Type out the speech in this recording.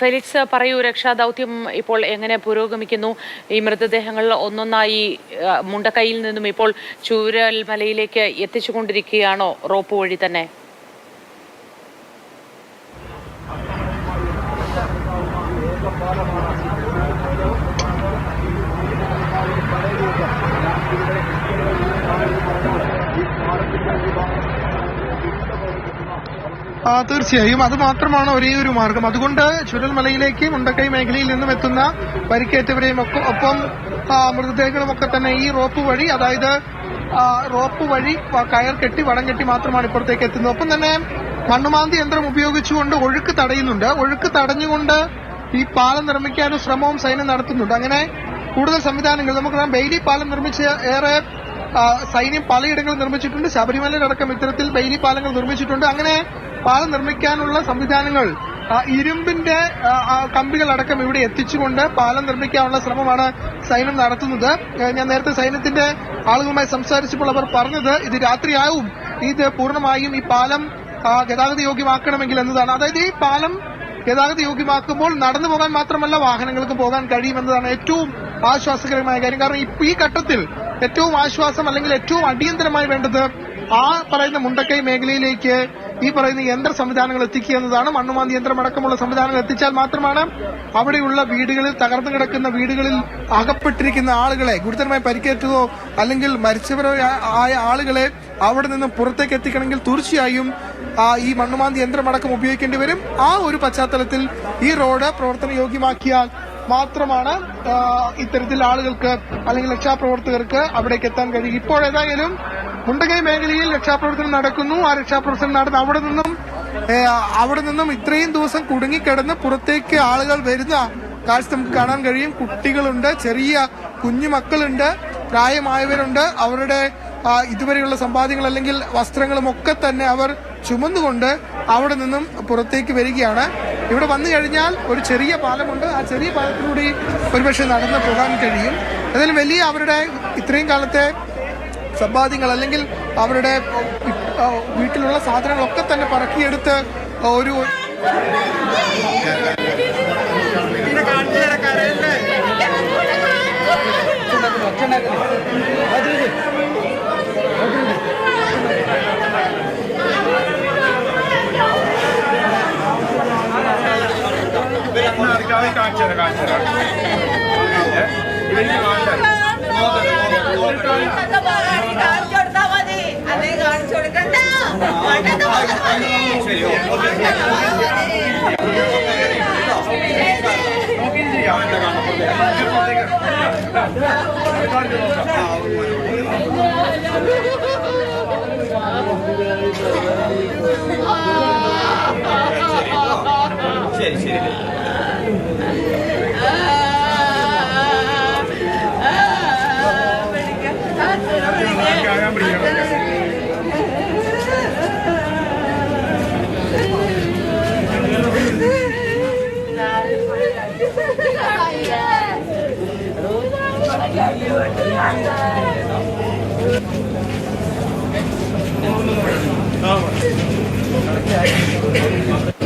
Felix പറയൂ, രക്ഷാദൗത്യം ഇപ്പോൾ എങ്ങനെ പുരോഗമിക്കുന്നു? ഈ മൃതദേഹങ്ങൾ ഒന്നൊന്നായി മുണ്ടക്കൈയിൽ നിന്നും ഇപ്പോൾ ചൂരൽമലയിലേക്ക് എത്തിച്ചുകൊണ്ടിരിക്കുകയാണോ റോപ്പ് വഴി തന്നെ? തീർച്ചയായും അത് മാത്രമാണ് ഒരേ ഒരു മാർഗം. അതുകൊണ്ട് ചുരൽമലയിലേക്ക് മുണ്ടക്കൈ മേഖലയിൽ നിന്നും എത്തുന്ന പരിക്കേറ്റവരെയും ഒപ്പം മൃതദേഹങ്ങളുമൊക്കെ തന്നെ ഈ റോപ്പ് വഴി, അതായത് റോപ്പ് വഴി കയർ കെട്ടി വടം കെട്ടി മാത്രമാണ് ഇപ്പുറത്തേക്ക് എത്തുന്നത്. ഒപ്പം തന്നെ മണ്ണുമാന്തി യന്ത്രം ഉപയോഗിച്ചുകൊണ്ട് ഒഴുക്ക് തടയുന്നുണ്ട്. ഒഴുക്ക് തടഞ്ഞുകൊണ്ട് ഈ പാലം നിർമ്മിക്കാനും ശ്രമവും സൈന്യം നടത്തുന്നുണ്ട്. അങ്ങനെ കൂടുതൽ സംവിധാനങ്ങൾ നമുക്കറിയാം. ബെയിലി പാലം നിർമ്മിച്ച് ഏറെ സൈന്യം പലയിടങ്ങളിൽ നിർമ്മിച്ചിട്ടുണ്ട്. ശബരിമലയിലടക്കം ഇത്തരത്തിൽ ബെയിലി പാലങ്ങൾ നിർമ്മിച്ചിട്ടുണ്ട്. അങ്ങനെ പാലം നിർമ്മിക്കാനുള്ള സംവിധാനങ്ങൾ, ഇരുമ്പിന്റെ കമ്പികളടക്കം ഇവിടെ എത്തിച്ചുകൊണ്ട് പാലം നിർമ്മിക്കാനുള്ള ശ്രമമാണ് സൈന്യം നടത്തുന്നത്. ഞാൻ നേരത്തെ സൈന്യത്തിന്റെ ആളുകളുമായി സംസാരിച്ചപ്പോൾ അവർ പറഞ്ഞത് ഇത് രാത്രിയാവും ഇത് പൂർണ്ണമായും ഈ പാലം ഗതാഗത യോഗ്യമാക്കണമെങ്കിൽ എന്നതാണ്. അതായത് ഈ പാലം ഗതാഗത യോഗ്യമാക്കുമ്പോൾ നടന്നു പോകാൻ മാത്രമല്ല വാഹനങ്ങൾക്ക് പോകാൻ കഴിയുമെന്നതാണ് ഏറ്റവും ആശ്വാസകരമായ കാര്യം. കാരണം ഈ ഘട്ടത്തിൽ ഏറ്റവും ആശ്വാസം അല്ലെങ്കിൽ ഏറ്റവും അടിയന്തരമായി വേണ്ടത് ആ പറയുന്ന മുണ്ടക്കൈ മേഖലയിലേക്ക് ഈ പറയുന്ന യന്ത്ര സംവിധാനങ്ങൾ എത്തിക്കുക എന്നതാണ്. മണ്ണുമാന്തി യന്ത്രമടക്കമുള്ള സംവിധാനങ്ങൾ എത്തിച്ചാൽ മാത്രമാണ് അവിടെയുള്ള വീടുകളിൽ, തകർന്നു കിടക്കുന്ന വീടുകളിൽ അകപ്പെട്ടിരിക്കുന്ന ആളുകളെ, ഗുരുതരമായി പരിക്കേറ്റതോ അല്ലെങ്കിൽ മരിച്ചവരോ ആയ ആളുകളെ അവിടെ നിന്നും പുറത്തേക്ക് എത്തിക്കണമെങ്കിൽ തീർച്ചയായും ഈ മണ്ണുമാന്തി യന്ത്രമടക്കം ഉപയോഗിക്കേണ്ടി വരും. ആ ഒരു പശ്ചാത്തലത്തിൽ ഈ റോഡ് പ്രവർത്തന യോഗ്യമാക്കിയാൽ മാത്രമാണ് ഇത്തരത്തിൽ ആളുകൾക്ക് അല്ലെങ്കിൽ രക്ഷാപ്രവർത്തകർക്ക് അവിടേക്ക് എത്താൻ കഴിയും. ഇപ്പോഴേതായാലും മുണ്ടക്കൈ മേഖലയിൽ രക്ഷാപ്രവർത്തനം നടക്കുന്നു. ആ രക്ഷാപ്രവർത്തനം നടന്ന് അവിടെ നിന്നും ഇത്രയും ദിവസം കുടുങ്ങിക്കിടന്ന് പുറത്തേക്ക് ആളുകൾ വരുന്ന കാഴ്ച നമുക്ക് കാണാൻ കഴിയും. കുട്ടികളുണ്ട്, ചെറിയ കുഞ്ഞുമക്കളുണ്ട്, പ്രായമായവരുണ്ട്. അവരുടെ ഇതുവരെയുള്ള സമ്പാദ്യങ്ങൾ അല്ലെങ്കിൽ വസ്ത്രങ്ങളും ഒക്കെ തന്നെ അവർ ചുമന്നുകൊണ്ട് അവിടെ നിന്നും പുറത്തേക്ക് വരികയാണ്. ഇവിടെ വന്നു കഴിഞ്ഞാൽ ഒരു ചെറിയ പാലമുണ്ട്. ആ ചെറിയ പാലത്തിലൂടെ ഒരുപക്ഷെ നടന്നു പോകാൻ കഴിയും. അതിൽ വലിയ അവരുടെ ഇത്രയും കാലത്തെ സമ്പാദ്യങ്ങൾ അല്ലെങ്കിൽ അവരുടെ വീട്ടിലുള്ള സാധനങ്ങളൊക്കെ തന്നെ പറക്കിയെടുത്ത് ഒരു ശരി ശരി Oh.